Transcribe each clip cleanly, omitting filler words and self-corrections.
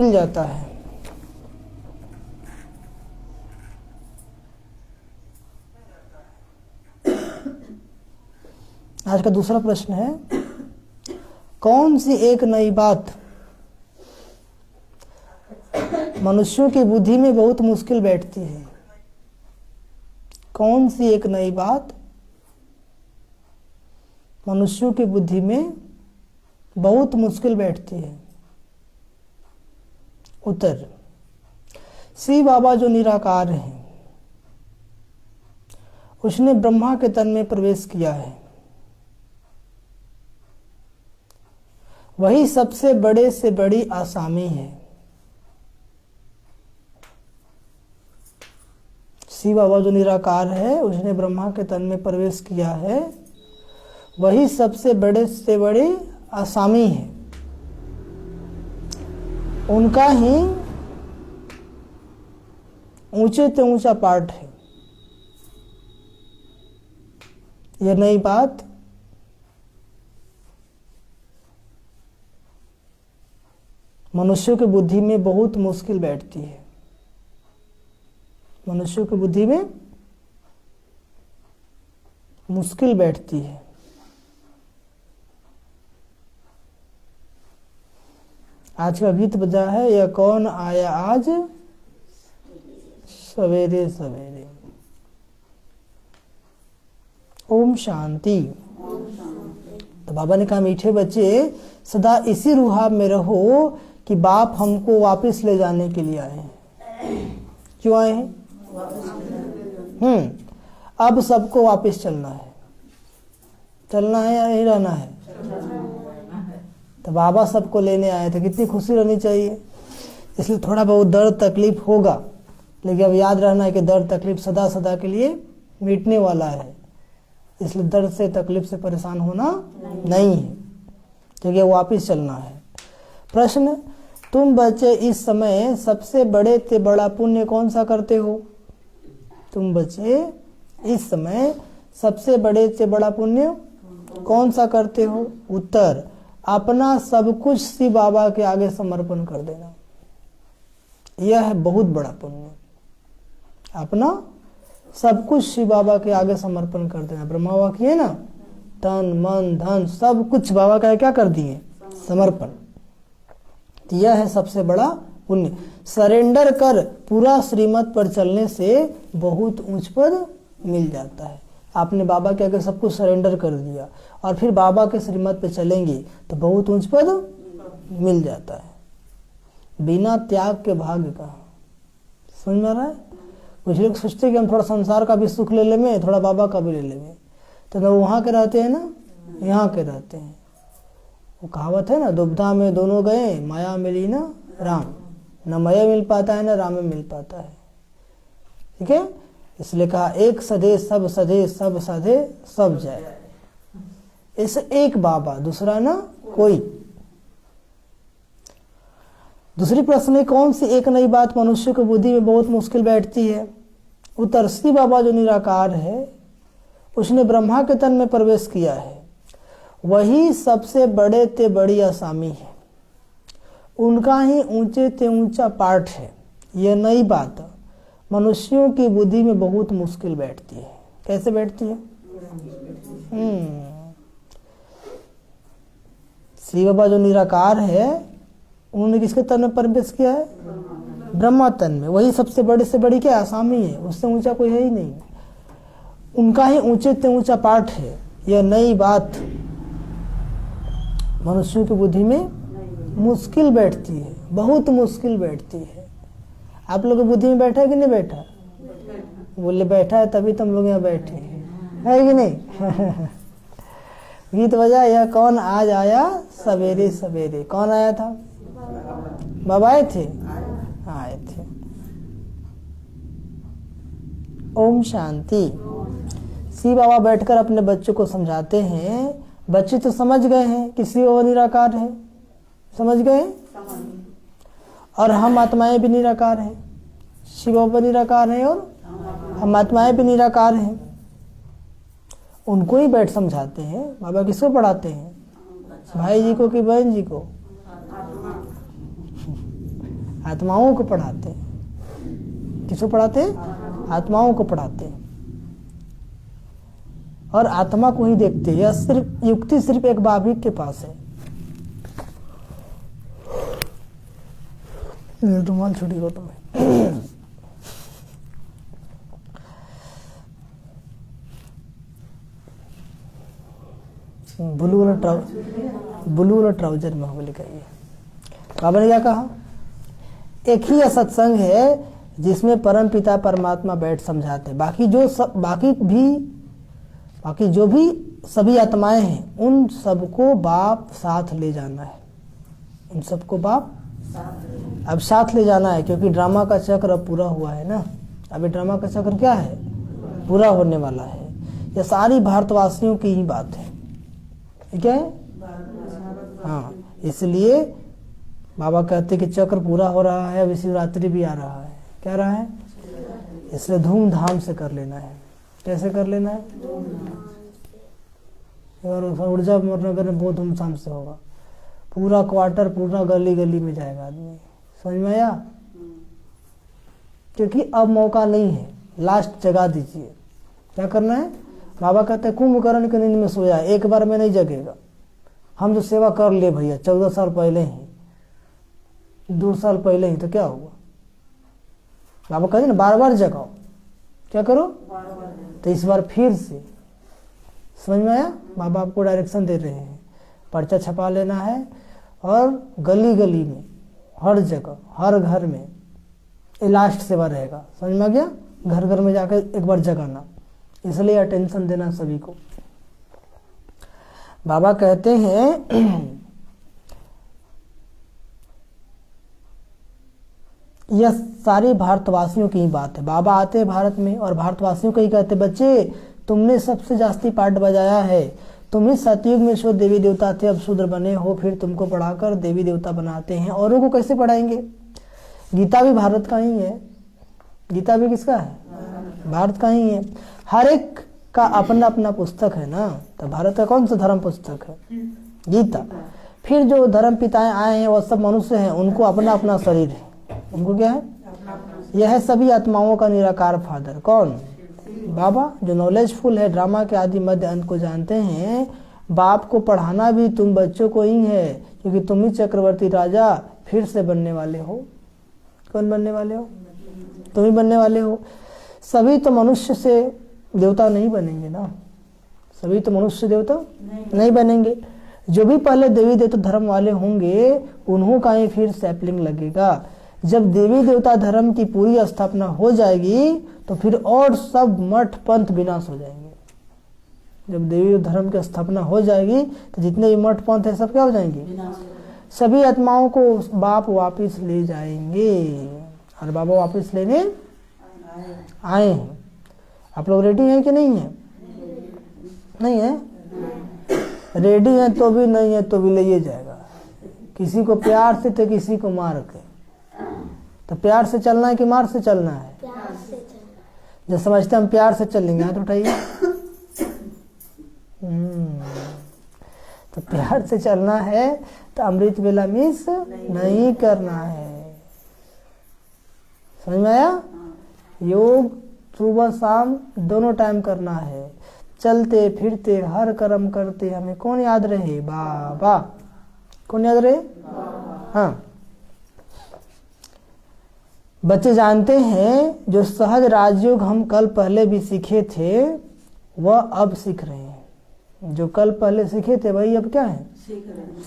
मिल जाता है। आज का दूसरा प्रश्न है, कौन सी एक नई बात मनुष्यों की बुद्धि में बहुत मुश्किल बैठती है? कौन सी एक नई बात मनुष्यों की बुद्धि में बहुत मुश्किल बैठती है? उत्तर, श्री बाबा जो निराकार हैं, उसने ब्रह्मा के तन में प्रवेश किया है। वही सबसे बड़े से बड़ी आसामी है। श्री बाबा जो निराकार है, उसने ब्रह्मा के तन में प्रवेश किया है। वही सबसे बड़े से बड़ी आसामी है। उनका ही ऊंचे से ऊंचा पाठ है। यह नई बात मनुष्यों की बुद्धि में बहुत मुश्किल बैठती है। मनुष्यों की बुद्धि में मुश्किल बैठती है। आज का गीत बजा है, यह कौन आया आज सवेरे सवेरे। ओम शांति। तो बाबा ने कहा, मीठे बच्चे सदा इसी रुहाब में रहो कि बाप हमको वापस ले जाने के लिए आए हैं। क्यों आए हैं? अब सबको वापस चलना है। चलना है या नहीं रहना है? तो बाबा सबको लेने आए थे, कितनी खुशी रहनी चाहिए। इसलिए थोड़ा बहुत दर्द तकलीफ होगा, लेकिन अब याद रहना है कि दर्द तकलीफ सदा सदा के लिए मिटने वाला है। इसलिए दर्द से तकलीफ से परेशान होना नहीं है, क्योंकि वापस चलना है। प्रश्न, तुम बच्चे इस समय सबसे बड़े से बड़ा पुण्य कौन सा करते हो? तुम बच्चे इस समय सबसे बड़े से बड़ा पुण्य कौन सा करते हो? उत्तर, अपना सब कुछ शिव बाबा के आगे समर्पण कर देना। यह है बहुत बड़ा पुण्य। अपना सब कुछ शिव बाबा के आगे समर्पण कर देना। ब्रह्मा बाबा किए ना, तन मन धन सब कुछ बाबा का क्या कर दिए? समर्पण। तो यह है सबसे बड़ा पुण्य। सरेंडर कर पूरा श्रीमत पर चलने से बहुत ऊंच पद मिल जाता है। आपने बाबा के आगे सब कुछ सरेंडर कर दिया और फिर बाबा के श्रीमत पे चलेंगे तो बहुत ऊंच पद मिल जाता है। बिना त्याग के भाग्य का समझ में आ रहा है? कुछ लोग सोचते कि हम थोड़ा संसार का भी सुख ले लेंगे, थोड़ा बाबा का भी ले लेंगे, तो न वहाँ के रहते हैं ना यहाँ के रहते हैं। वो कहावत है ना, दुविधा में दोनों गए, माया मिली ना राम। न माया मिल पाता है ना राम में मिल पाता है। ठीक है, इसलिए कहा एक सधे सब सधे, सब सधे सब जाए। इस एक बाबा, दूसरा ना कोई। दूसरी प्रश्न है, कौन सी एक नई बात मनुष्य की बुद्धि में बहुत मुश्किल बैठती है? उत्तर, श्री बाबा जो निराकार है, उसने ब्रह्मा के तन में प्रवेश किया है। वही सबसे बड़े ते बड़ी आसामी है। उनका ही ऊंचे ते ऊंचा पाठ है। यह नई बात मनुष्यों की बुद्धि में बहुत मुश्किल बैठती है। कैसे बैठती है? श्री बाबा जो निराकार है, उन्होंने किसके तन में प्रवेश किया है? ब्रह्मा तन में। वही सबसे बड़े से बड़ी क्या? आसामी है। उससे ऊंचा कोई है ही नहीं। उनका ही ऊंचे से ऊंचा पाठ है। यह नई बात मनुष्यों की बुद्धि में मुश्किल बैठती है, बहुत मुश्किल बैठती है। आप लोग की बुद्धि में बैठा है कि नहीं बैठा? बोले बैठा है, तभी तुम लोग यहाँ बैठे हैं, है कि नहीं? गीत बजा, यह कौन आज आया सवेरे सवेरे। कौन आया था? बाबा आए थे, आए थे। ओम शांति। शिव बाबा बैठकर अपने बच्चों को समझाते हैं। बच्चे तो समझ गए हैं कि शिव बाबा निराकार है, समझ गए। और हम आत्माएं भी निराकार हैं। शिव बाबा निराकार है और हम आत्माएं भी निराकार हैं। उनको ही बैठ समझाते हैं। बाबा किसको पढ़ाते हैं? भाई जी को कि बहन जी को? आत्माओं को पढ़ाते हैं। किसको पढ़ाते हैं? आत्माओं को पढ़ाते हैं और आत्मा को ही देखते हैं। यह सिर्फ युक्ति सिर्फ एक भाविक के पास है। रुमाल छुट्टी हो तुम्हें। ब्लू वाला ट्राउजर में होगा लिखा। बाबा ने क्या कहा? एक ही सत्संग है जिसमें परम पिता परमात्मा बैठ समझाते। बाकी जो भी सभी आत्माएं हैं उन सबको बाप साथ ले जाना है। उन सबको बाप अब साथ ले जाना है, क्योंकि ड्रामा का चक्र अब पूरा हुआ है ना। अभी ड्रामा का चक्र क्या है? पूरा होने वाला है। यह सारी भारतवासियों की ही बात है। क्या है? हाँ, इसलिए बाबा कहते कि चक्र पूरा हो रहा है, अभी शिवरात्रि भी आ रहा है। क्या रहा है? इसलिए धूमधाम से कर लेना है। कैसे कर लेना है? और ऊर्जा नगर में बहुत धूमधाम से होगा। पूरा क्वार्टर, पूरा गली गली में जाएगा आदमी। समझ में आया? क्योंकि अब मौका नहीं है, लास्ट जगा दीजिए। क्या करना है? बाबा कहते हैं कुंभकर्ण की नींद में सोया, एक बार में नहीं जगेगा। हम जो सेवा कर ले भैया 14 साल पहले ही, 2 साल पहले ही, तो क्या होगा? बाबा कहते ना बार बार जगाओ। क्या करो? तो इस बार फिर से। समझ में आया? बाबा आपको डायरेक्शन दे रहे हैं। पर्चा छपा लेना है और गली गली में, हर जगह, हर घर में ये लास्ट सेवा रहेगा। समझ में आ गया? घर घर में जाकर एक बार जगाना। इसलिए अटेंशन देना सभी को। बाबा कहते हैं यह सारी भारतवासियों की ही बात है। बाबा आते हैं भारत में और भारतवासियों को ही कहते, बच्चे तुमने सबसे जास्ती पार्ट बजाया है। तुम ही सतयुग में शुद्ध देवी देवता थे, अब शूद्र बने हो, फिर तुमको पढ़ाकर देवी देवता बनाते हैं। औरों को कैसे पढ़ाएंगे? गीता भी भारत का ही है। गीता भी किसका है? भारत का ही है। हर एक का अपना अपना पुस्तक है ना। तो भारत का कौन सा धर्म पुस्तक है? गीता। फिर जो धर्म पिताएं आए हैं वह सब मनुष्य हैं, उनको अपना अपना शरीर है। उनको क्या है? यह है सभी आत्माओं का निराकार फादर। कौन? बाबा, जो नॉलेजफुल है, ड्रामा के आदि मध्य अंत को जानते हैं। बाप को पढ़ाना भी तुम बच्चों को ही है, क्योंकि तुम ही चक्रवर्ती राजा फिर से बनने वाले हो। कौन बनने वाले हो? तुम ही बनने वाले हो। सभी तो मनुष्य से देवता नहीं बनेंगे ना। सभी तो मनुष्य देवता नहीं बनेंगे। जो भी पहले देवी देवता धर्म वाले होंगे उन्हों का ही फिर सैपलिंग लगेगा। जब देवी देवता धर्म की पूरी स्थापना हो जाएगी तो फिर और सब मठ पंथ विनाश हो जाएंगे। जब देवी धर्म की स्थापना हो जाएगी तो जितने भी मठ पंथ है सब क्या हो जाएंगे? सभी आत्माओं को बाप वापिस ले जाएंगे। और बाबा वापिस लेने आए हैं। आप लोग रेडी हैं कि नहीं है? नहीं है? रेडी है तो भी, नहीं है तो भी ले जाएगा। किसी को प्यार से तो किसी को मार के। तो प्यार से चलना है कि मार से चलना है? जो समझते हम प्यार से चलेंगे, हाथ उठाइए। तो प्यार से चलना है तो अमृत वेला मिस नहीं करना है। समझ में आया? योग सुबह शाम दोनों टाइम करना है। चलते फिरते हर कर्म करते हमें कौन याद रहे? बाबा। कौन याद रहे? हाँ। बच्चे जानते हैं जो सहज राजयोग हम कल पहले भी सीखे थे वह अब सीख रहे हैं। जो कल पहले सीखे थे वही अब क्या है?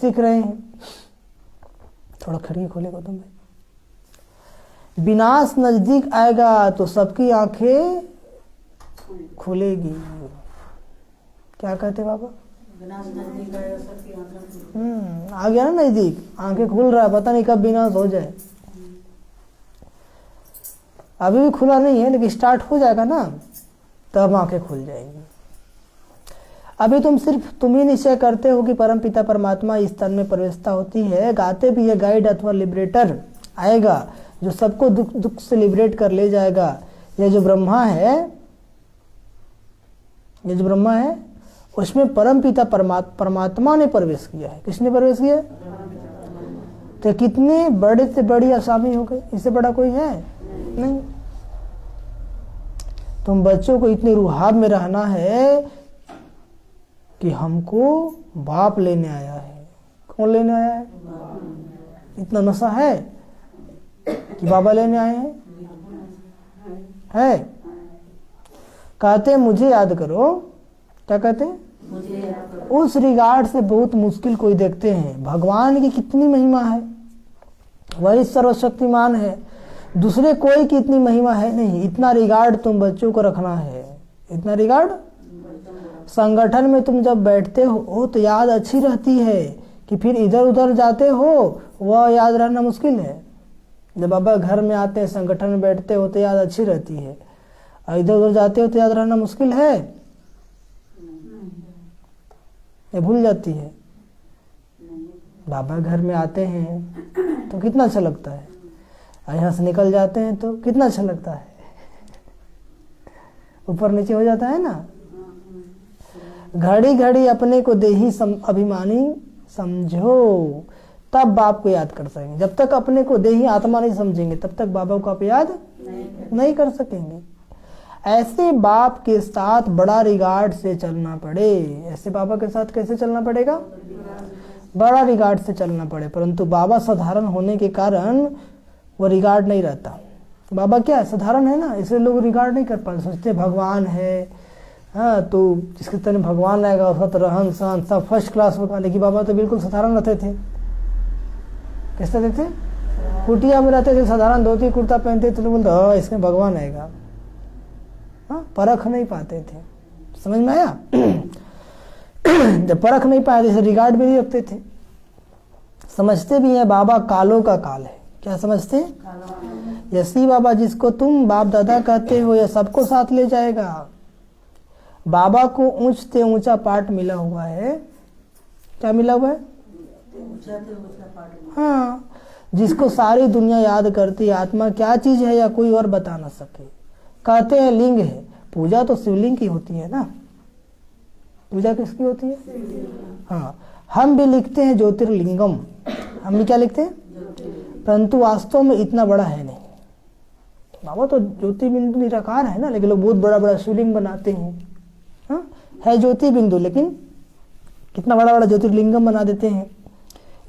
सीख रहे हैं। थोड़ा खिड़की खोलेगा तुम भाई। विनाश नजदीक आएगा तो सबकी आंखें खुलेगी। क्या कहते बाबा? विनाश नजदीक आएगा सबकी आंखें। आ गया ना नजदीक, आंखें खुल रहा है, पता नहीं कब विनाश हो जाए। अभी भी खुला नहीं है लेकिन स्टार्ट हो जाएगा ना तब आंखें खुल जाएंगी। अभी तुम ही निश्चय करते हो कि परम पिता परमात्मा इस तन में प्रवेशता होती है। गाते भी है गाइड अथवा लिबरेटर आएगा जो सबको दुख से लिबरेट कर ले जाएगा। ये जो ब्रह्मा है उसमें परम पिता परमात्मा ने प्रवेश किया है। किसने प्रवेश किया? तो कितनी बड़े से बड़ी आसामी हो गई, इससे बड़ा कोई है नहीं। तुम बच्चों को इतनी रुहाब में रहना है कि हमको बाप लेने आया है। कौन लेने आया है? इतना नशा है कि बाबा लेने आए हैं? है? कहते मुझे याद करो। क्या कहते हैं? उस रिगार्ड से बहुत मुश्किल कोई देखते हैं। भगवान की कितनी महिमा है, वही सर्वशक्तिमान है, दूसरे कोई की इतनी महिमा है नहीं। इतना रिगार्ड तुम बच्चों को रखना है, इतना रिगार्ड। संगठन में तुम जब बैठते हो तो याद अच्छी रहती है कि फिर इधर उधर जाते हो वह याद रहना मुश्किल है। जब बाबा घर में आते हैं, संगठन में बैठते हो तो याद अच्छी रहती है, और इधर उधर जाते हो तो याद रहना मुश्किल है, ये भूल जाती है। बाबा घर में आते हैं तो कितना अच्छा लगता है, और यहाँ से निकल जाते हैं तो कितना अच्छा लगता है, ऊपर नीचे हो जाता है ना। घड़ी घड़ी अपने को देही अभिमानी समझो, तब बाप को याद कर सकेंगे। जब तक अपने को देही आत्मा नहीं समझेंगे तब तक बाबा को आप याद नहीं कर सकेंगे। ऐसे बाप के साथ बड़ा रिगार्ड से चलना पड़े। ऐसे बाबा के साथ कैसे चलना पड़ेगा? बड़ा रिगार्ड से चलना पड़े। परंतु बाबा साधारण होने के कारण वो रिगार्ड नहीं रहता। बाबा क्या है? साधारण है ना, इसलिए लोग रिगार्ड नहीं कर पाते, सोचते भगवान है। हाँ, तो जिसके तरह भगवान आएगा उसका तो रहन सहन सब फर्स्ट क्लास होगा। लेकिन बाबा तो बिल्कुल साधारण रहते थे। कैसे रहते थे? कुटिया में रहते थे, साधारण धोती कुर्ता पहनते थे, लोग बोलते हाँ इसमें भगवान आएगा। हाँ, परख नहीं पाते थे। समझ में आया? जब परख नहीं पाए तो रिगार्ड भी नहीं रखते थे। समझते भी हैं बाबा कालों का काल है। क्या समझते? यसी बाबा जिसको तुम बाप दादा कहते हो यह सबको साथ ले जाएगा। बाबा को ऊंच से ऊंचा पाठ मिला हुआ है। क्या मिला हुआ है? हाँ, जिसको सारी दुनिया याद करती है। आत्मा क्या चीज है या कोई और बता ना सके। कहते हैं लिंग है, पूजा तो शिवलिंग की होती है ना। पूजा किसकी होती है? हाँ, हम भी लिखते हैं ज्योतिर्लिंगम, हम भी क्या लिखते हैं, परंतु वास्तव में इतना बड़ा है नहीं। बाबा तो ज्योति बिंदु निराकार है ना, लेकिन लोग बहुत बड़ा बड़ा शिवलिंग बनाते हैं। हाँ, है ज्योति बिंदु, लेकिन कितना बड़ा बड़ा ज्योतिर्लिंगम बना देते हैं।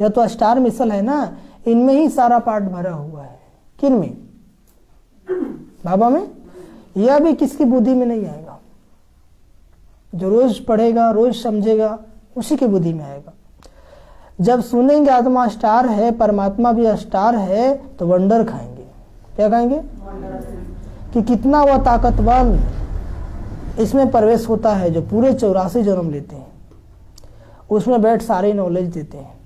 यह तो स्टार मिसल है ना, इनमें ही सारा पार्ट भरा हुआ है। किन में? बाबा में। यह भी किसकी बुद्धि में नहीं आएगा। जो रोज पढ़ेगा, रोज समझेगा, उसी की बुद्धि में आएगा। जब सुनेंगे आत्मा स्टार है, परमात्मा भी स्टार है, तो वंडर खाएंगे। क्या खाएंगे? कि कितना वह ताकतवर इसमें प्रवेश होता है, जो पूरे 84 जन्म लेते हैं, उसमें बैठ सारी नॉलेज देते हैं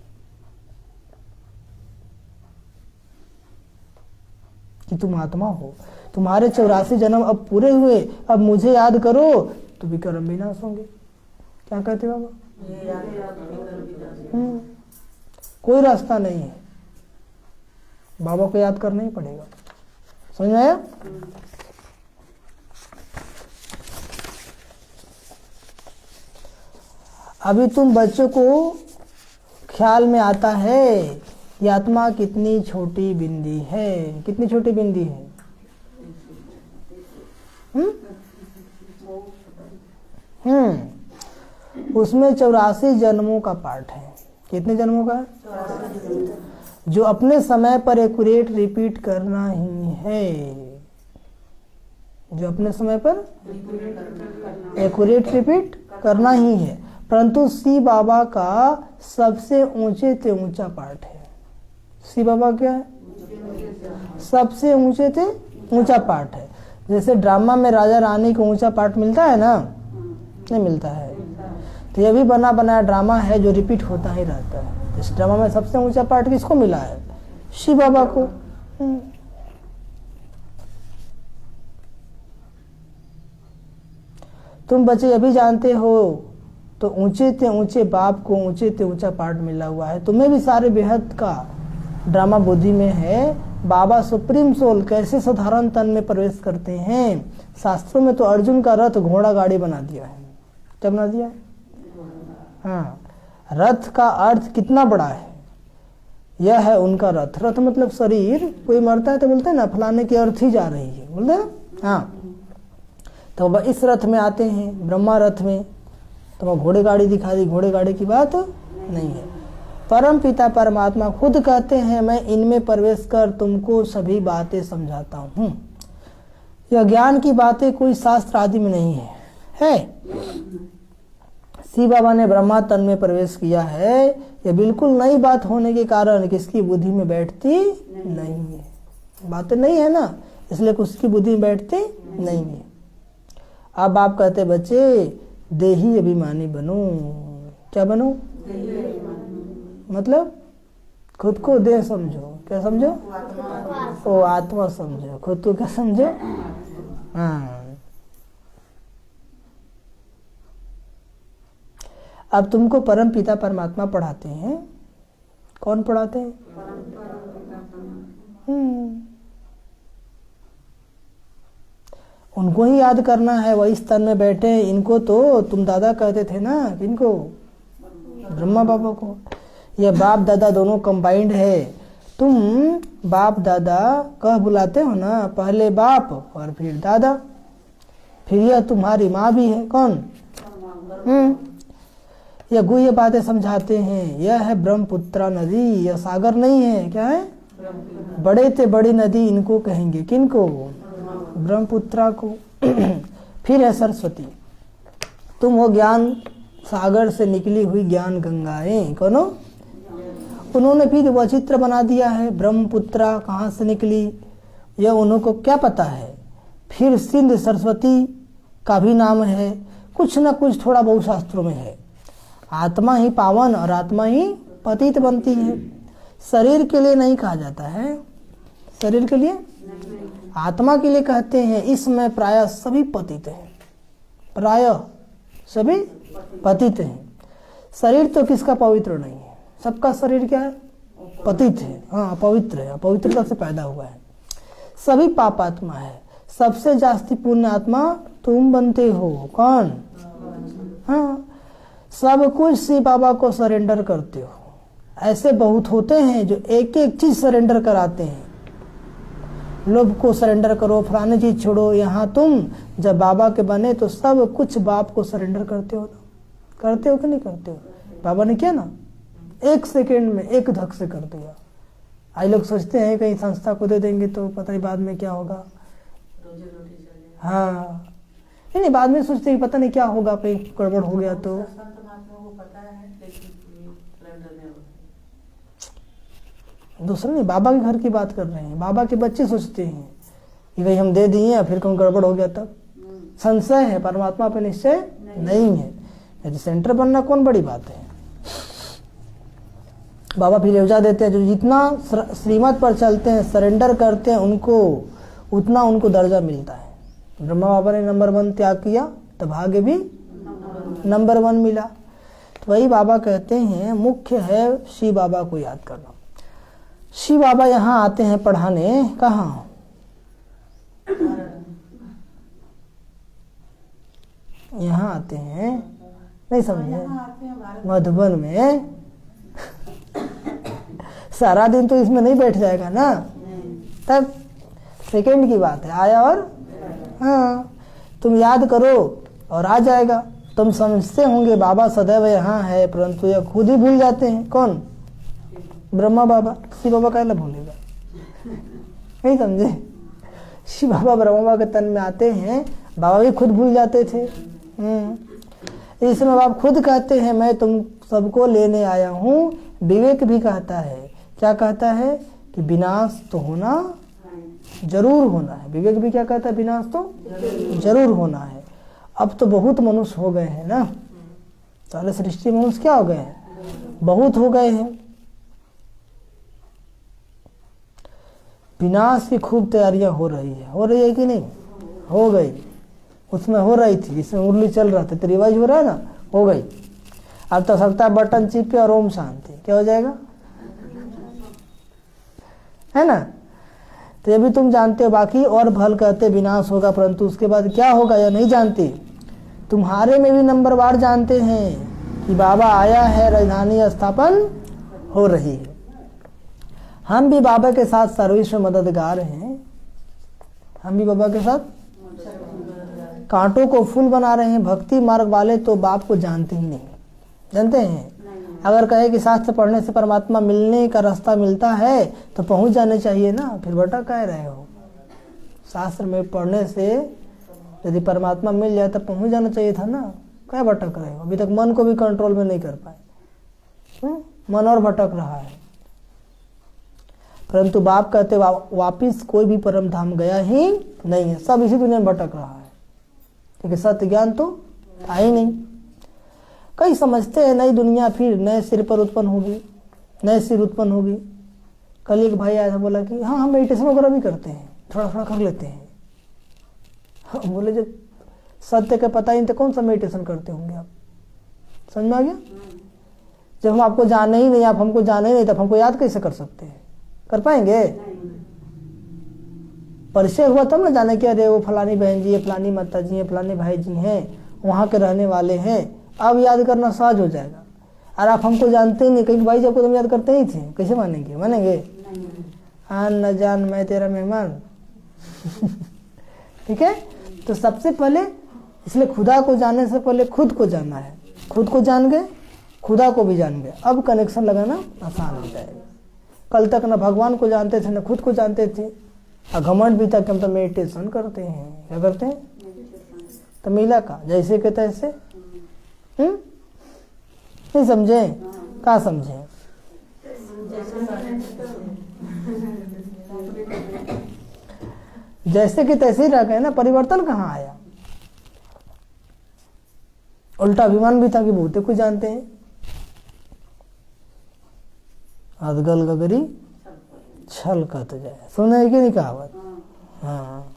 कि तुम आत्मा हो, तुम्हारे 84 जन्म अब पूरे हुए, अब मुझे याद करो तो विक्रम विनाश होंगे। क्या कहते बाबा? कोई रास्ता नहीं है, बाबा को याद करना ही पड़ेगा। समझ में आया? अभी तुम बच्चों को ख्याल में आता है कि आत्मा कितनी छोटी बिंदी है। कितनी छोटी बिंदी है? उसमें 84 जन्मों का पार्ट है। कितने जन्मों का? जो अपने समय पर एक्यूरेट रिपीट करना ही है। जो अपने समय पर एक्यूरेट रिपीट करना ही है। परंतु सी बाबा का सबसे ऊंचे से ऊंचा पार्ट है। सी बाबा क्या है? सबसे ऊंचे से ऊंचा पार्ट है। जैसे ड्रामा में राजा रानी को ऊंचा पार्ट मिलता है ना, नहीं मिलता है। तो यह भी बना बनाया ड्रामा है जो रिपीट होता ही रहता है। इस ड्रामा में सबसे ऊंचा पार्ट किसको मिला है? शिव बाबा को। तुम बच्चे अभी जानते हो तो ऊंचे से ऊंचे बाप को ऊंचे से ऊंचा पार्ट मिला हुआ है। तुम्हें भी सारे बेहद का ड्रामा बुद्धि में है। बाबा सुप्रीम सोल कैसे साधारण तन में प्रवेश करते हैं। शास्त्रों में तो अर्जुन का रथ घोड़ा गाड़ी बना दिया है। क्या बना दिया? हाँ, रथ का अर्थ कितना बड़ा है यह है उनका रथ। रथ मतलब शरीर। कोई मरता है तो बोलते हैं ना फलाने की अर्थी जा रही है, बोलते हैं हाँ। तो इस रथ में आते हैं, ब्रह्मा रथ में। तो घोड़े गाड़ी दिखा दी, घोड़े गाड़ी की बात नहीं है। परम पिता परमात्मा खुद कहते हैं मैं इनमें प्रवेश कर तुमको सभी बातें समझाता हूँ। यह ज्ञान की बातें कोई शास्त्र आदि में नहीं है। शिव बाबा ने ब्रह्मा तन में प्रवेश किया है। यह बिल्कुल नई बात होने के कारण किसकी बुद्धि में बैठती नहीं है। बातें नहीं है ना, इसलिए उसकी बुद्धि में बैठती नहीं है। अब आप कहते बच्चे देही अभिमानी बनो। क्या बनो? मतलब खुद को देह समझो। क्या समझो? ओ आत्मा समझो। खुद को क्या समझो? हाँ। अब तुमको परम पिता परमात्मा पढ़ाते हैं। कौन पढ़ाते हैं? उनको ही याद करना है, वही स्थान में बैठे। इनको तो तुम दादा कहते थे ना, किनको? ब्रह्मा बाबा को। ये बाप दादा दोनों कंबाइंड है। तुम बाप दादा कह बुलाते हो ना, पहले बाप और फिर दादा। फिर यह तुम्हारी माँ भी है। कौन? यह गुह्य बातें समझाते हैं। यह है ब्रह्मपुत्रा नदी। यह सागर नहीं है। क्या है? बड़े से बड़ी नदी इनको कहेंगे। किनको? ब्रह्मपुत्रा को। फिर है सरस्वती। तुम हो ज्ञान सागर से निकली हुई ज्ञान गंगाएं। कौन? उन्होंने फिर वह चित्र बना दिया है। ब्रह्मपुत्रा कहाँ से निकली यह उनको क्या पता है। फिर सिंध सरस्वती का भी नाम है। कुछ न कुछ थोड़ा बहुत शास्त्रों में है। आत्मा ही पावन और आत्मा ही पतित बनती है। शरीर के लिए नहीं कहा जाता है। शरीर के लिए, आत्मा के लिए कहते हैं। इसमें प्रायः सभी पतित हैं। प्रायः सभी पतित हैं। शरीर तो किसका पवित्र नहीं है। सबका शरीर क्या है? पतित है। हाँ, पवित्र है। पवित्रता से पैदा हुआ है। सभी पापात्मा है। सबसे जास्ती पुण्य आत्मा तुम बनते हो। कौन? हाँ, सब कुछ शिव बाबा को सरेंडर करते हो। ऐसे बहुत होते हैं जो एक एक चीज सरेंडर कराते हैं। लोभ को सरेंडर करो, फलानी चीज छोड़ो। यहाँ तुम जब बाबा के बने तो सब कुछ बाप को सरेंडर करते हो। करते हो कि नहीं करते हो? बाबा ने किया ना, 1 सेकेंड में 1 धक से कर दिया। आज लोग सोचते हैं कहीं संस्था को दे देंगे तो पता ही बाद में क्या होगा। हाँ, नहीं बाद में सोचते हैं पता नहीं क्या होगा, कहीं गड़बड़ हो गया तो। दूसरा नहीं, बाबा के घर की बात कर रहे हैं। बाबा के बच्चे सोचते हैं कि भाई हम दे दिए फिर कहीं गड़बड़ हो गया तब। संशय है, परमात्मा पे निश्चय नहीं है। यदि सेंटर बनना कौन बड़ी बात है। बाबा फिर योजना देते हैं जो जितना श्रीमत पर चलते हैं, सरेंडर करते हैं, उनको उतना उनको दर्जा मिलता है। ब्रह्मा बाबा ने नंबर 1 त्याग किया तो भाग्य भी नंबर 1 मिला। तो वही बाबा कहते हैं मुख्य है शिव बाबा को याद करना। शिव बाबा यहाँ आते हैं पढ़ाने। कहाँ? यहाँ आते हैं, नहीं समझे? मधुबन में। सारा दिन तो इसमें नहीं बैठ जाएगा ना, तब सेकंड की बात है। आया और हाँ, तुम याद करो और आ जाएगा। तुम समझते होंगे बाबा सदैव यहाँ है, परंतु यह खुद ही भूल जाते हैं। कौन? ब्रह्मा बाबा। शिव बाबा क्या भूलेगा? नहीं समझे? शिव बाबा ब्रह्मा बाबा के तन में आते हैं। बाबा भी खुद भूल जाते थे। इसमें बाबा खुद कहते हैं मैं तुम सबको लेने आया हूँ। विवेक भी कहता है। क्या कहता है? कि विनाश तो होना जरूर होना है। विवेक भी क्या कहता है? विनाश तो जरूर होना है। अब तो बहुत मनुष्य हो गए हैं ना, सारे सृष्टि मनुष्य क्या हो गए हैं? बहुत हो गए हैं। विनाश की खूब तैयारियां हो रही है कि नहीं? हो गई। उसमें हो रही थी, इसमें उर्ली चल रहा था, तो रिवाइज हो रहा है ना, हो गई। अब तो सकता है बटन चिपे और ओम शांति, क्या हो जाएगा? है ना? तो ये भी तुम जानते हो। बाकी और भल कहते विनाश होगा, परंतु उसके बाद क्या होगा यह नहीं जानते। तुम्हारे में भी नंबर वार जानते हैं कि बाबा आया है, राजधानी स्थापन हो रही है। हम भी बाबा के साथ सर्विस में मददगार हैं, हम भी बाबा के साथ कांटों को फूल बना रहे हैं। भक्ति मार्ग वाले तो बाप को जानते ही नहीं, जानते हैं? अगर कहे कि शास्त्र पढ़ने से परमात्मा मिलने का रास्ता मिलता है तो पहुंच जाने चाहिए ना, फिर भटक कह रहे हो? शास्त्र में पढ़ने से यदि परमात्मा मिल जाए तो पहुंच जाना चाहिए था ना, क्या भटक रहे हो? अभी तक मन को भी कंट्रोल में नहीं कर पाए, मन और भटक रहा है। परंतु बाप कहते वापिस कोई भी परम धाम गया ही नहीं है, सब इसी दुनिया में भटक रहा है, क्योंकि सत्य ज्ञान तो था ही नहीं। कई समझते हैं नई दुनिया फिर नए सिर पर उत्पन्न होगी, नए सिर उत्पन्न होगी। कल एक भाई आया था, बोला कि हाँ हम मेडिटेशन वगैरह भी करते हैं, थोड़ा थोड़ा कर लेते हैं। बोले जब सत्य का पता ही नहीं तो कौन सा मेडिटेशन करते होंगे आप? समझ में आ गया? जब हम आपको जाने ही नहीं, आप हमको जाने ही नहीं, तब हमको याद कैसे कर सकते हैं? कर पाएंगे? परिचय हुआ तब ना जाने कि अरे वो फलानी बहन जी है, फलानी माता जी है, फलानी भाई जी हैं, वहां के रहने वाले हैं, अब याद करना सहज हो जाएगा। और आप हमको जानते ही नहीं, कहीं भाई जब को तुम याद करते ही थे, कैसे मानेंगे? मानेंगे? आन न जान मैं तेरा मेहमान। ठीक है, तो सबसे पहले इसलिए खुदा को जानने से पहले खुद को जानना है। खुद को जान गए, खुदा को भी जान गए, अब कनेक्शन लगाना आसान हो जाएगा। कल तक न भगवान को जानते थे न खुद को जानते थे, घमंड भी था कि हम तो मेडिटेशन करते हैं। क्या करते हैं? तो मिला का जैसे के तैसे। नहीं समझे? क्या समझे? जैसे कि तैसे ही रह गए ना, परिवर्तन कहाँ आया? उल्टा अभिमान भी था कि बहुते कुछ जानते हैं। अदगल गगरी छल कत जाए, सुने कि नहीं कहावत? हाँ,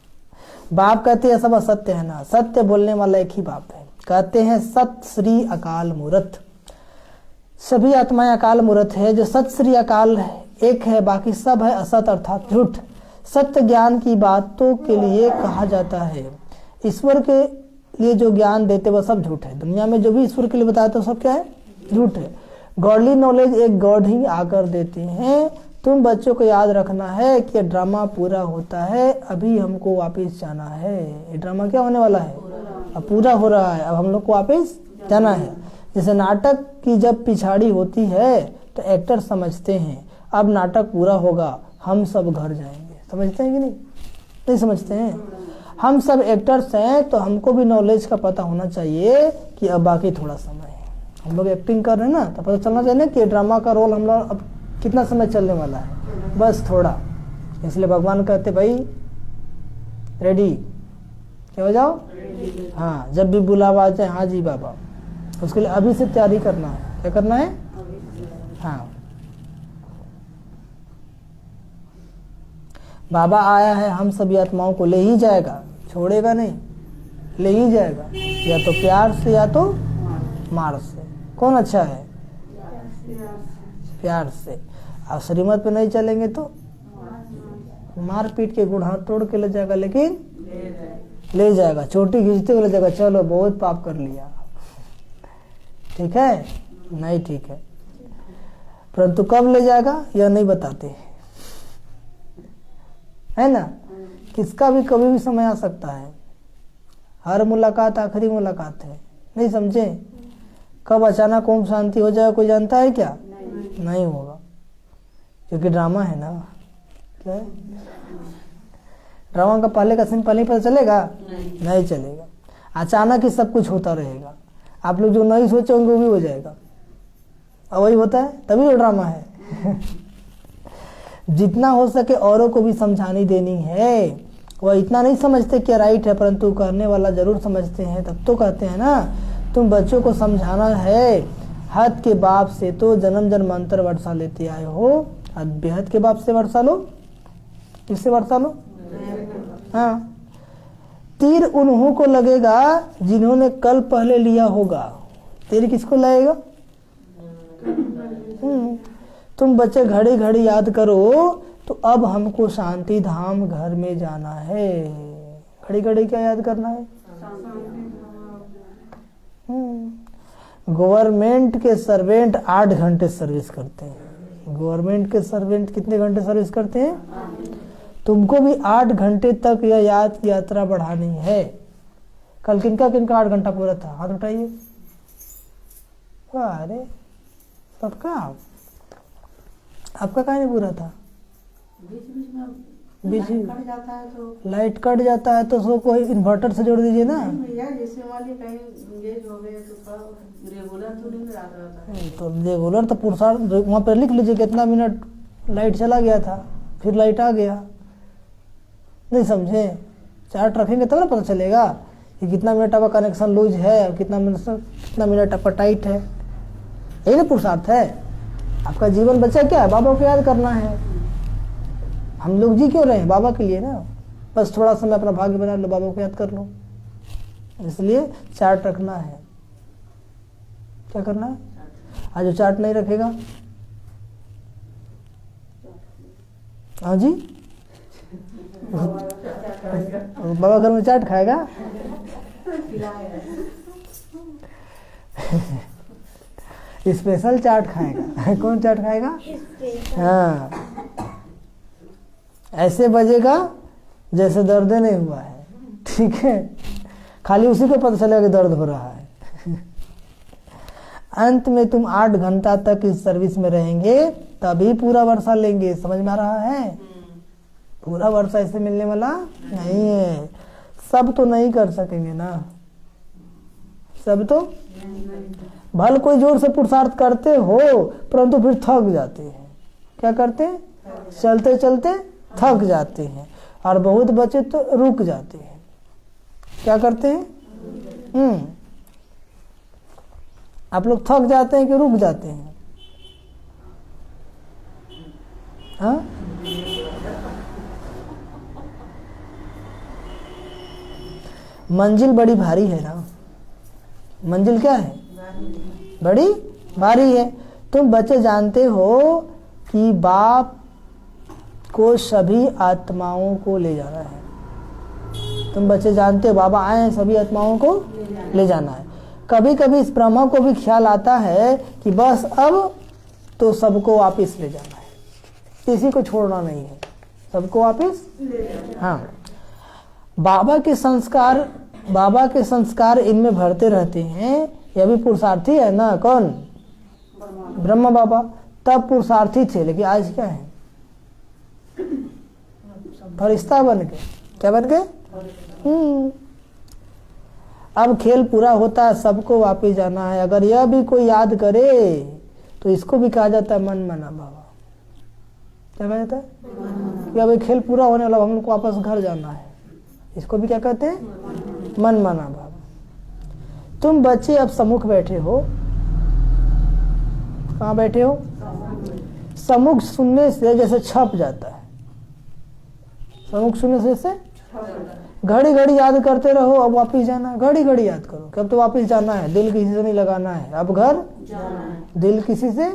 बाप कहते हैं सब असत्य है ना, सत्य बोलने वाला एक ही बाप है। कहते हैं सत श्री अकाल मूर्त, सभी आत्माएं अकाल मूर्त है। जो सत श्री अकाल एक है, बाकी सब है असत अर्थात झूठ। सत्य ज्ञान की बातों के लिए कहा जाता है, ईश्वर के लिए जो ज्ञान देते वह सब झूठ है। दुनिया में जो भी ईश्वर के लिए बताते वो सब क्या है? झूठ है। गॉडली नॉलेज एक गॉड ही आकर देते हैं। तुम बच्चों को याद रखना है कि ड्रामा पूरा होता है, अभी हमको वापस जाना है। ये ड्रामा क्या होने वाला है? अब पूरा हो रहा है, अब हम लोग को वापस जाना है। जैसे नाटक की जब पिछाड़ी होती है तो एक्टर समझते हैं अब नाटक पूरा होगा, हम सब घर जाएंगे। समझते हैं कि नहीं? नहीं समझते हैं? हम सब एक्टर्स हैं तो हमको भी नॉलेज का पता होना चाहिए कि अब बाकी थोड़ा समय है। हम लोग एक्टिंग कर रहे हैं ना, तो पता चलना चाहिए कि ड्रामा का रोल हम लोग अब कितना समय चलने वाला है, बस थोड़ा। इसलिए भगवान कहते भाई रेडी, क्या हो जाओ? हाँ, जब भी बुलावा आ जाए, हाँ जी बाबा, उसके लिए अभी से तैयारी करना है। क्या करना है? हाँ, बाबा आया है, हम सभी आत्माओं को ले ही जाएगा, छोड़ेगा नहीं, ले ही जाएगा, या तो प्यार से या तो मार से। कौन अच्छा है? प्यार से। अब श्रीमत पे नहीं चलेंगे तो मार पीट के गुड़ हाथ तोड़ के ले जाएगा, लेकिन ले जाएगा, चोटी खींचते हुए ले जाएगा, चलो बहुत पाप कर लिया। ठीक है? नहीं ठीक है। परंतु कब ले जाएगा यह नहीं बताते, है ना? किसका भी कभी भी समय आ सकता है। हर मुलाकात आखिरी मुलाकात है। नहीं समझे? कब अचानक ओम शांति हो जाए कोई जानता है क्या? नहीं होगा, क्योंकि ड्रामा है ना। क्या है? ड्रामा का पहले का सीन पहले पता चलेगा? नहीं चलेगा। अचानक ही सब कुछ होता रहेगा। आप लोग जो नहीं सोचे होंगे वो भी हो जाएगा, और वही होता है, तभी वो ड्रामा है। जितना हो सके औरों को भी समझानी देनी है। वह इतना नहीं समझते कि राइट है, परंतु करने वाला जरूर समझते हैं। तब तो कहते हैं ना, तुम बच्चों को समझाना है। हद के बाप से तो जन्म जन्मांतर वर्षा लेते आए हो, अब बेहद के बाप से वर्षा लो। किससे वर्षा लो? हाँ, तीर उन्हों को लगेगा जिन्होंने कल पहले लिया होगा। तीर किसको लगेगा? तुम बच्चे घड़ी घड़ी याद करो, तो अब हमको शांति धाम घर में जाना है। घड़ी घड़ी क्या याद करना है? गवर्नमेंट के सर्वेंट 8 घंटे सर्विस करते हैं, गवर्नमेंट के सर्वेंट कितने घंटे सर्विस करते हैं? तुमको भी 8 घंटे तक यह यात्रा बढ़ानी है। कल किनका 8 घंटा पूरा था? हाथ उठाइए। अरे सबका, आपका काहे नहीं पूरा था? बीच लाइट कट जाता है तो उसको कोई इन्वर्टर से जोड़ दीजिए ना। तो रेगुलर तो पुरसार वहाँ पर लिख लीजिए कितना मिनट लाइट चला गया था, फिर लाइट आ गया। नहीं समझे? चार्ट रखेंगे तब ना पता चलेगा कि कितना मिनट आपका कनेक्शन लूज है और कितना मिनट आपका टाइट है। यही ना पुरुषार्थ है। आपका जीवन बचा क्या है? बाबा को याद करना है। हम लोग जी क्यों रहे हैं? बाबा के लिए ना। बस थोड़ा समय अपना भाग्य बना लो, बाबा को याद कर लो। इसलिए चार्ट रखना है। क्या करना है? आज जो चार्ट नहीं रखेगा, हाँ जी, बाबा घर में चाट खाएगा। स्पेशल चाट खाएगा। कौन चाट खाएगा? हाँ, ऐसे बजेगा जैसे दर्द नहीं हुआ है। ठीक है, खाली उसी को पता चलेगा कि दर्द हो रहा है। अंत में तुम 8 घंटा तक इस सर्विस में रहेंगे, तभी पूरा वर्षा लेंगे। समझ में आ रहा है? पूरा वर्षा ऐसे मिलने वाला नहीं है। सब तो नहीं कर सकेंगे ना, सब तो। भले कोई जोर से पुरुषार्थ करते हो परंतु फिर थक जाते हैं। क्या करते हैं? चलते चलते थक जाते हैं। और बहुत बच्चे तो रुक जाते हैं। क्या करते हैं? आप लोग थक जाते हैं कि रुक जाते हैं? हाँ, मंजिल बड़ी भारी है ना। मंजिल क्या है? बड़ी भारी है। तुम बच्चे जानते हो कि बाप को सभी आत्माओं को ले जाना है। तुम बच्चे जानते हो बाबा आए हैं सभी आत्माओं को ले जाना है। कभी कभी इस ब्रह्मा को भी ख्याल आता है कि बस अब तो सबको वापिस ले जाना है, किसी को छोड़ना नहीं है, सबको वापिस। हाँ, बाबा के संस्कार इनमें भरते रहते हैं। यह भी पुरुषार्थी है ना। कौन? ब्रह्मा बाबा। तब पुरुषार्थी थे, लेकिन आज क्या है? फरिश्ता बन के। क्या बन के? अब खेल पूरा होता है, सबको वापिस जाना है। अगर यह भी कोई याद करे तो इसको भी कहा जाता है मन माना बाबा। क्या कहा जाता है? कि अब खेल पूरा होने वाला, हम लोग को वापस घर जाना है। इसको भी क्या कहते हैं? मन माना बाबा। तुम बच्चे अब सम्मुख बैठे हो। कहाँ बैठे हो? सम्मुख सुनने से जैसे छप जाता है। सम्मुख सुनने से जैसे घड़ी घड़ी याद करते रहो, अब वापिस जाना है। घड़ी घड़ी याद करो कि अब तो वापिस जाना है, दिल किसी से नहीं लगाना है। अब घर दिल किसी से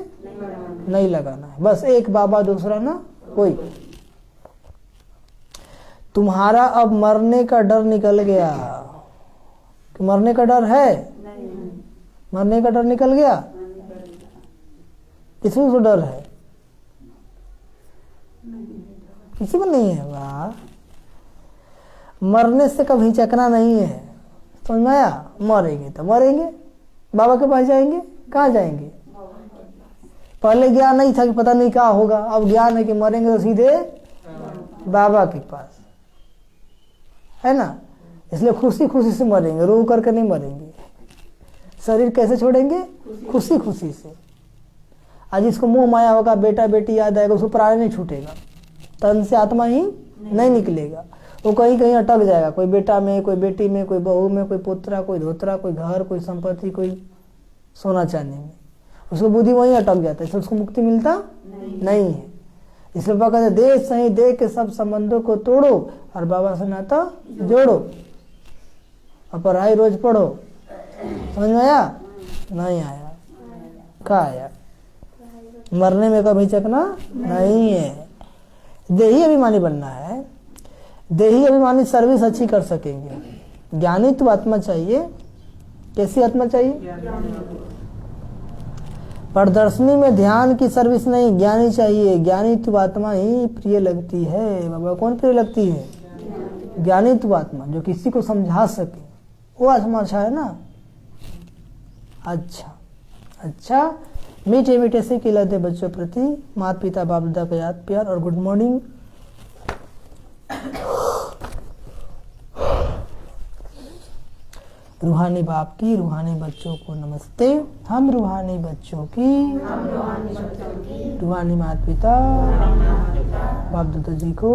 नहीं लगाना है। बस एक बाबा, दूसरा ना कोई। तुम्हारा अब मरने का डर निकल गया। कि मरने का डर है? मरने का डर निकल गया। किसी को डर है? किसी को नहीं है। वाह, मरने से कभी हिचकना नहीं है। समझ में आया? मरेंगे तो मरेंगे, बाबा के पास जाएंगे। कहाँ जाएंगे? पहले ज्ञान नहीं था कि पता नहीं क्या होगा, अब ज्ञान है कि मरेंगे तो सीधे बाबा के पास, है ना। इसलिए खुशी खुशी से मरेंगे, रो करके नहीं मरेंगे। शरीर कैसे छोड़ेंगे? खुशी खुशी से। आज इसको मोह माया होगा, बेटा बेटी याद आएगा, उसको प्राण नहीं छूटेगा, तन से आत्मा ही नहीं निकलेगा। वो कहीं कहीं अटक जाएगा, कोई बेटा में, कोई बेटी में, कोई बहू में, कोई पुत्रा, कोई धोत्रा, कोई घर, कोई संपत्ति, कोई सोना चांदी में। उसको बुद्धि वहीं अटक जाता है, इसलिए उसको मुक्ति मिलता नहीं है। इसलिए बाबा कहते देश सही दे के सब संबंधों को तोड़ो और बाबा से नाता जोड़ो और पढ़ाई रोज पढ़ो। समझ में आया? नहीं आया? क्या आया? मरने में कभी चकना नहीं है। देही अभिमानी बनना है। देही अभिमानी सर्विस अच्छी कर सकेंगे। ज्ञानी तो आत्मा चाहिए। कैसी आत्मा चाहिए? प्रदर्शनी में ध्यान की सर्विस नहीं, ज्ञानी चाहिए। ज्ञानी तो आत्मा ही प्रिय लगती है। बाबा कौन प्रिय लगती है? ज्ञानी तो आत्मा, जो किसी को समझा सके, वो आत्मा अच्छा है ना। अच्छा मीठे मीठे से खिलाते बच्चों प्रति माता पिता बाप दादा का याद प्यार और गुड मॉर्निंग। रूहानी बाप की रूहानी बच्चों को नमस्ते। हम रूहानी बच्चों की रूहानी माता पिता बाप दादा जी को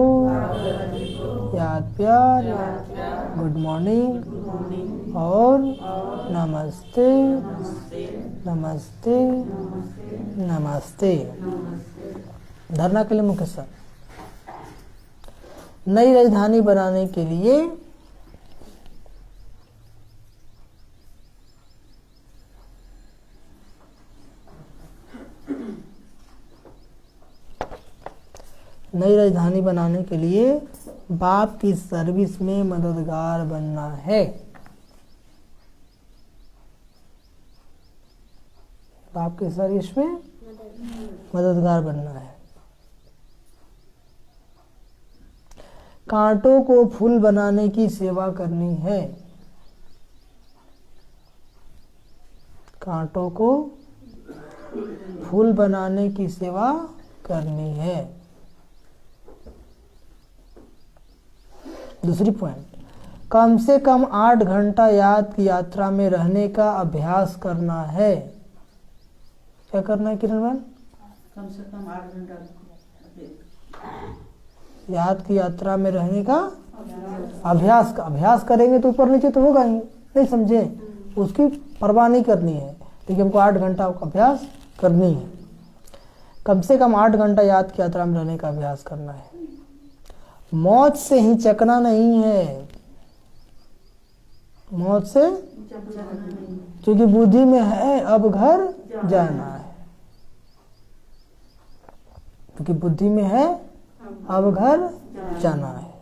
याद प्यार, गुड मॉर्निंग और नमस्ते नमस्ते नमस्ते। धरना के लिए मुख्य सर, नई राजधानी बनाने के लिए बाप की सर्विस में मददगार बनना है। बाप की सर्विस में मददगार बनना है। कांटों को फूल बनाने की सेवा करनी है। कांटों को फूल बनाने की सेवा करनी है। दूसरी पॉइंट, कम से कम 8 घंटा याद की यात्रा में रहने का अभ्यास करना है। क्या करना है किरण मैम? कम से कम 8 घंटा याद की यात्रा में रहने का अभ्यास करेंगे तो ऊपर नीचे तो होगा ही नहीं, समझे? उसकी परवाह नहीं करनी है, लेकिन हमको 8 घंटा अभ्यास करनी है। कम से कम 8 घंटा याद की यात्रा में रहने का अभ्यास करना है। मौत से हिचकना नहीं है। मौत से, क्योंकि बुद्धि में है अब घर जाना है। क्योंकि बुद्धि में है अब घर जाना है।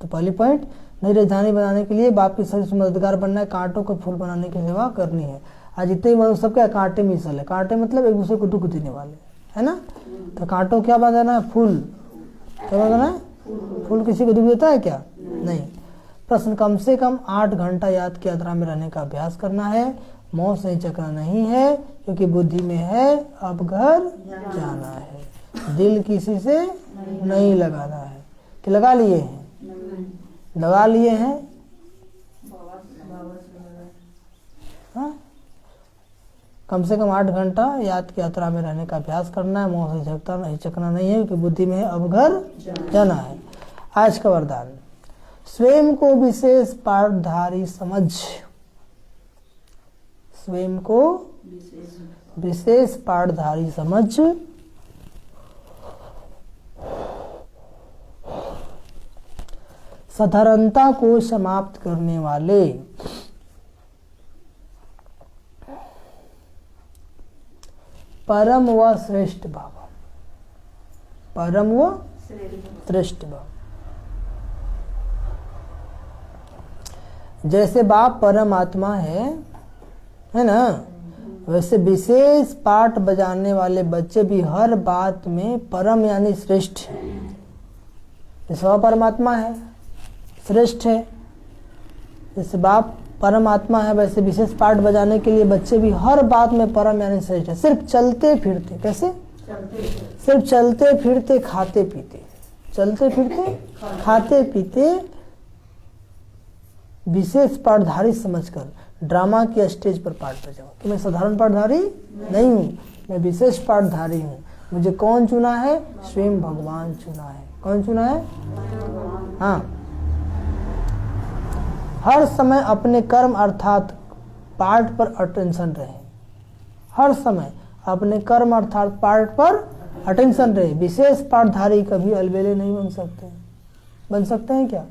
तो पहली पॉइंट, नई राजधानी बनाने के लिए बाप की सर्विस में मददगार बनना है। कांटों को फूल बनाने की सेवा करनी है। आज जितने ही सब क्या कांटे मिसल है। कांटे मतलब एक दूसरे को दुख देने वाले, है ना। तो कांटों क्या बनाना है? फूल। क्या बनाना है? फूल। किसी को दुख देता है क्या? नहीं। प्रश्न, कम से कम 8 घंटा याद की यात्रा में रहने का अभ्यास करना है। मौत से हिचकना नहीं है, क्योंकि बुद्धि में है अब घर जाना है। दिल किसी से नहीं लगाना है। कि लगा लिए हैं? लगा लिए हैं। हाँ? कम से कम 8 घंटा याद की यात्रा में रहने का अभ्यास करना है। मौत से हिचकना नहीं है, क्योंकि बुद्धि में है अब घर जाना है। आज का वरदान, स्वयं को विशेष पाठधारी समझ। स्वयं को विशेष पाठधारी समझ साधारणता को समाप्त करने वाले, परम व श्रेष्ठ भाव। परम व श्रेष्ठ भाव। जैसे बाप परम आत्मा है ना, वैसे विशेष पाठ बजाने वाले बच्चे भी हर बात में परम यानी श्रेष्ठ है। जैसे परमात्मा है, श्रेष्ठ है। जैसे बाप परमात्मा है, वैसे विशेष पाठ बजाने के लिए बच्चे भी हर बात में परम यानी श्रेष्ठ है। सिर्फ चलते फिरते, कैसे? सिर्फ चलते फिरते खाते पीते, चलते फिरते खाते पीते विशेष पाठधारी समझकर ड्रामा की स्टेज पर पाठ बजाओ। कि मैं साधारण पाठधारी नहीं हूँ, मैं विशेष पाठधारी हूँ। मुझे कौन चुना है? स्वयं भगवान चुना है। कौन चुना है? हाँ। हर समय अपने कर्म अर्थात पाठ पर अटेंशन रहे। हर समय अपने कर्म अर्थात पाठ पर अटेंशन रहे। विशेष पाठधारी कभी अलबेले नहीं बन सकते। बन सकते हैं क्या?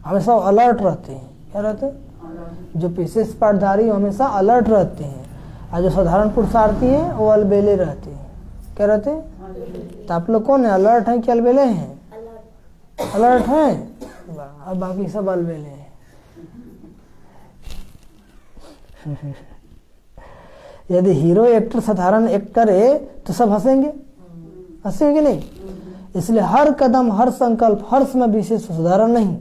हमेशा अलर्ट रहते हैं। क्या रहते हैं? जो विशेष पाठधारी हमेशा अलर्ट रहते हैं, और जो साधारण पुरुषार्थी हैं वो अलबेले रहते हैं। क्या रहते हैं? तो आप लोग कौन है? अलर्ट हैं कि अलबेले हैं? अलर्ट हैं। अब बाकी सब अलबेले हैं। यदि हीरो एक्टर साधारण एक्ट करे तो सब हंसेंगे, हंसेंगे नहीं। इसलिए हर कदम, हर संकल्प, हर समय विशेष साधारण नहीं,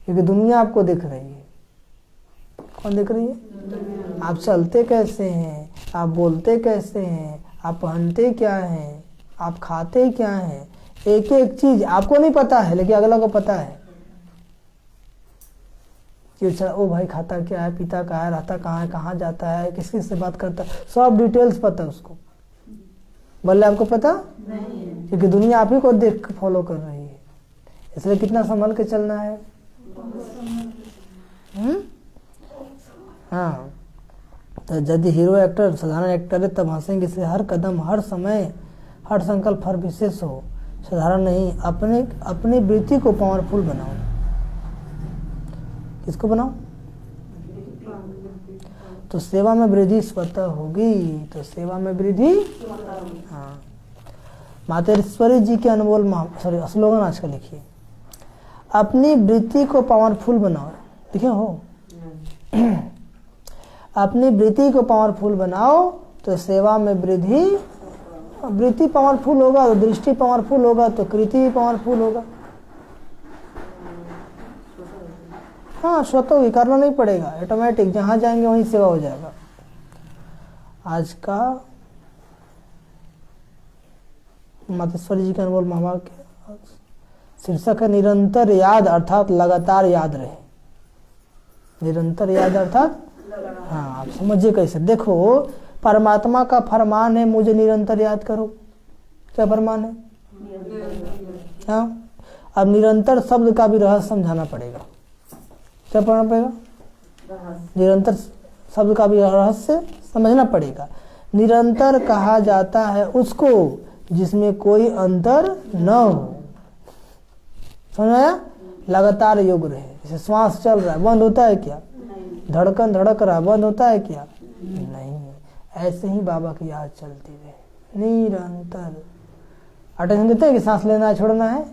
क्योंकि दुनिया आपको देख रही है। कौन देख रही है? आप चलते कैसे हैं, आप बोलते कैसे हैं, आप पहनते क्या हैं, आप खाते क्या हैं, एक एक चीज आपको नहीं पता है लेकिन अगला को पता है। कि ओ भाई खाता क्या है, पीता क्या है, रहता कहाँ है, कहाँ जाता है, किस किस से बात करता है, सब डिटेल्स पता है उसको। बोले आपको पता नहीं, क्योंकि दुनिया आप ही को देख के फॉलो कर रही है। इसलिए कितना संभल के चलना है। हाँ, तो यदि हीरो एक्टर साधारण एक्टर है तब हंसेंगे। इसलिए हर कदम, हर समय, हर संकल्प, हर विशेष हो, साधारण नहीं। अपनी वृत्ति को पावरफुल बनाओ। किसको बनाओ? तो सेवा में वृद्धि स्वतः होगी, तो सेवा में वृद्धि। हाँ, मातेश्वरी जी के अनमोल स्लोगन आज का लिखिए, अपनी वृत्ति को पावरफुल बनाओ। लिखे हो? अपनी वृत्ति को पावरफुल बनाओ तो सेवा में वृद्धि। वृत्ति पावरफुल होगा तो दृष्टि पावरफुल होगा तो कृति भी पावरफुल होगा। हाँ, स्वतः ही करना नहीं पड़ेगा, ऑटोमेटिक जहां जाएंगे वहीं सेवा हो जाएगा। आज का मातेश्वरी जी के अनमोल मामा के शीर्षक है निरंतर याद अर्थात लगातार याद रहे। निरंतर याद अर्थात, हाँ आप समझिए कैसे। देखो, परमात्मा का फरमान है मुझे निरंतर याद करो। क्या फरमान है? हाँ, अब निरंतर शब्द का भी रहस्य समझाना पड़ेगा। क्या पढ़ना पड़ेगा? निरंतर शब्द का भी रहस्य समझना पड़ेगा। निरंतर कहा जाता है उसको जिसमें कोई अंतर न हो। समझ आया? लगातार योग रहे। जैसे श्वास चल रहा है, बंद होता है क्या? धड़कन धड़क रहा है, बंद होता है क्या? नहीं। ऐसे ही बाबा की याद चलती रहे निरंतर। अटेंशन देते हैं कि सांस लेना है, छोड़ना है?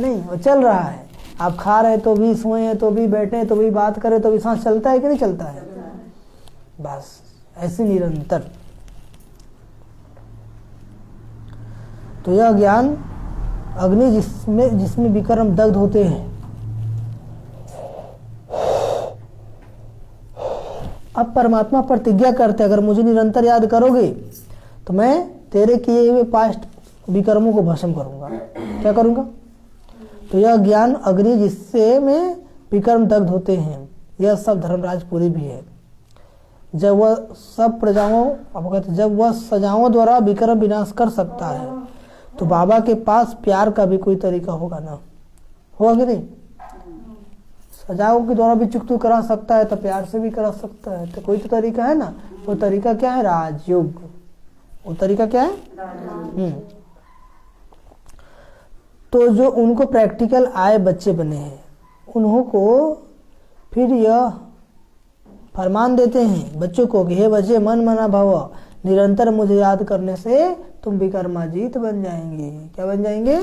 नहीं, वो चल रहा है। आप खा रहे तो भी, सोए हैं तो भी, बैठे हैं तो भी, बात करें तो भी सांस चलता है कि नहीं चलता है? बस ऐसे निरंतर। तो यह ज्ञान अग्नि जिसमें विक्रम दग्ध होते हैं। अब परमात्मा प्रतिज्ञा करते, अगर मुझे निरंतर याद करोगे तो मैं तेरे किए हुए पास्ट विक्रमों को भस्म करूंगा। क्या करूंगा? तो यह ज्ञान अग्नि जिससे में विक्रम दग्ध होते हैं, यह सब धर्मराजपुरी भी है। जब वह सब प्रजाओं, आप कहते जब वह सजाओं द्वारा विक्रम विनाश कर सकता है तो बाबा के पास प्यार का भी कोई तरीका होगा ना? होगा कि नहीं? सजाओं के द्वारा भी चुकतू करा सकता है तो प्यार से भी करा सकता है, तो कोई तो तरीका है ना। वो तरीका क्या है? राजयोग। वो तरीका क्या है? तो जो उनको प्रैक्टिकल आए बच्चे बने हैं, उन्हों को फिर यह फरमान देते हैं बच्चों को कि हे बच्चे, मन मना भव, निरंतर मुझे याद करने से तुम विक्रमाजीत बन जाएंगे। क्या बन जाएंगे?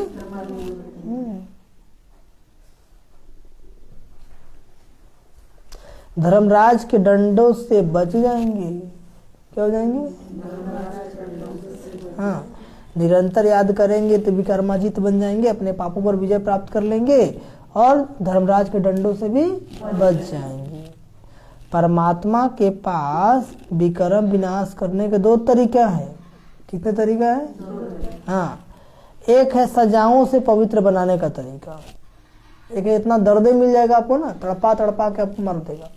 धर्मराज के डंडों से बच जाएंगे। क्या हो जाएंगे? हाँ, निरंतर याद करेंगे तो विक्रमाजीत बन जाएंगे, अपने पापों पर विजय प्राप्त कर लेंगे और धर्मराज के डंडों से भी बच जाएंगे। परमात्मा के पास विक्रम विनाश करने के दो तरीका है। कितने तरीका है? हाँ, एक है सजाओं से पवित्र बनाने का तरीका। एक है इतना दर्द मिल जाएगा आपको ना, तड़पा तड़पा के आपको मार देगा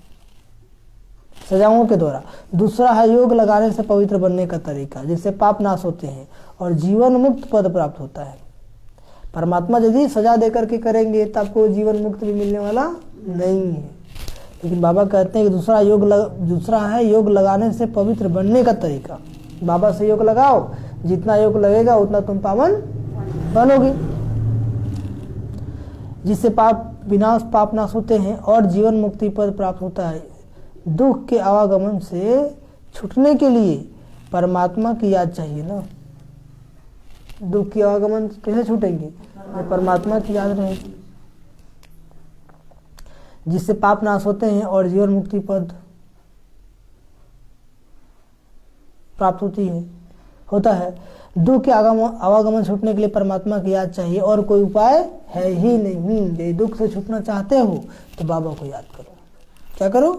सजाओं के द्वारा। दूसरा है योग लगाने से पवित्र बनने का तरीका, जिससे पाप नाश होते हैं और जीवन मुक्त पद प्राप्त होता है। परमात्मा यदि सजा देकर के करेंगे तो आपको जीवन मुक्त भी मिलने वाला नहीं है। लेकिन बाबा कहते हैं कि दूसरा है योग लगाने से पवित्र बनने का तरीका। बाबा से योग लगाओ, जितना योग लगेगा उतना तुम पावन बनोगे, जिससे पाप नाश होते हैं और जीवन मुक्ति पद प्राप्त होता है। दुख के आवागमन से छूटने के लिए परमात्मा की याद चाहिए ना। दुख की आवागमन कैसे छूटेंगे? परमात्मा की याद रहेगी, जिससे पाप नाश होते हैं और जीवन मुक्ति पद प्राप्त होता है। दुख के आवागमन छूटने के लिए परमात्मा की याद चाहिए और कोई उपाय है ही नहीं। यदि दुख से छूटना चाहते हो तो बाबा को याद करो। क्या करो?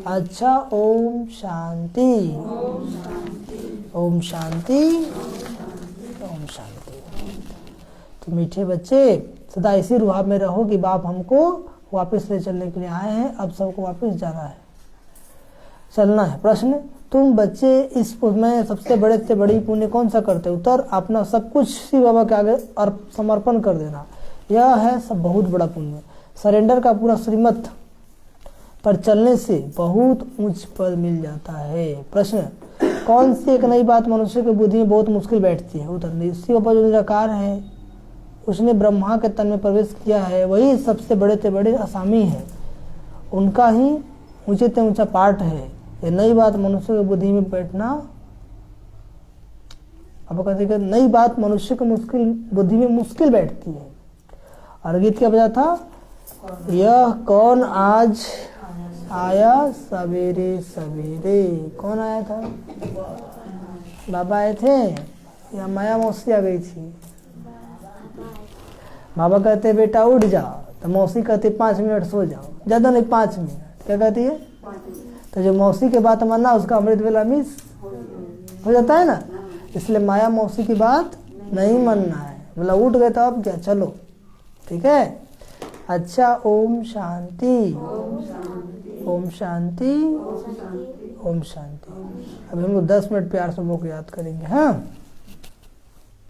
अच्छा, ओम शांति, ओम शांति, ओम शांति। तो मीठे बच्चे सदा इसी रुहाब में रहो कि बाप हमको वापस ले चलने के लिए आए हैं, अब सबको वापस जाना है, चलना है। प्रश्न, तुम बच्चे इस में सबसे बड़े से बड़ी पुण्य कौन सा करते हो? उत्तर, अपना सब कुछ शिव बाबा के आगे समर्पण कर देना, यह है सब बहुत बड़ा पुण्य। सरेंडर का पूरा श्रीमत पर चलने से बहुत उच्च पद मिल जाता है। प्रश्न, कौन सी एक नई बात मनुष्य की बुद्धि में बहुत मुश्किल बैठती है? उत्तर, शिव बाबा जो निराकार है, उसने ब्रह्मा के तन में प्रवेश किया है, वही सबसे बड़े से बड़े असामी है, उनका ही ऊंचे से ऊंचा पाठ है। ये नई बात मनुष्य की बुद्धि में बैठना, अब कहते हैं नई बात मनुष्य की बुद्धि में मुश्किल बैठती है। और गीत क्या बजा था? यह कौन आज आया सवेरे सवेरे? कौन आया था? बाबा आए थे या माया मौसी आ गई थी? बाबा कहते बेटा उठ जाओ, तो मौसी कहती 5 मिनट सो जाओ, ज्यादा नहीं 5 मिनट। क्या कहती है? तो जो मौसी की बात मानना उसका अमृत वेला मिस हो जाता है ना, इसलिए माया मौसी की बात नहीं मानना है। बोला उठ गए तो अब क्या, चलो ठीक है। अच्छा, ओम शांति, ओम शांति, ओम शांति। अभी हम लोग 10 मिनट प्यार से को याद करेंगे। हाँ।